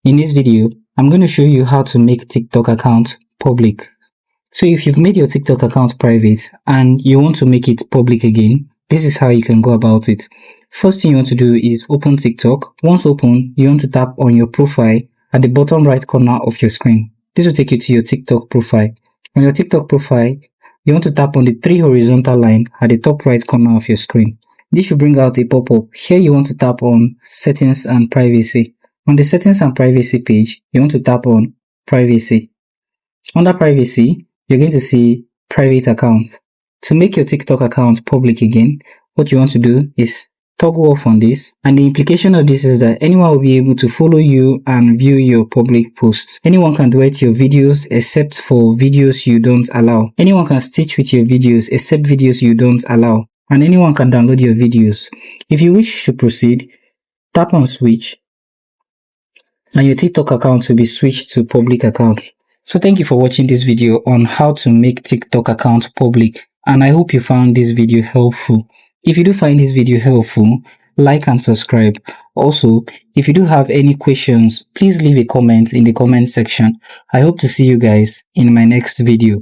In this video, I'm going to show you how to make TikTok account public. So if you've made your TikTok account private and you want to make it public again, this is how you can go about it. First thing you want to do is open TikTok. Once open, you want to tap on your profile at the bottom right corner of your screen. This will take you to your TikTok profile. On your TikTok profile, you want to tap on the three horizontal line at the top right corner of your screen. This should bring out a pop-up. Here you want to tap on Settings and Privacy. On the Settings and Privacy page, you want to tap on Privacy. Under Privacy, you're going to see Private Account. To make your TikTok account public again, what you want to do is toggle off on this, and the implication of this is that anyone will be able to follow you and view your public posts. Anyone can duet your videos except for videos you don't allow. Anyone can stitch with your videos except videos you don't allow. And anyone can download your videos. If you wish to proceed, tap on Switch, and your TikTok account will be switched to public account. So thank you for watching this video on how to make TikTok account public, and I hope you found this video helpful. If you do find this video helpful, like and subscribe. Also, if you do have any questions, please leave a comment in the comment section. I hope to see you guys in my next video.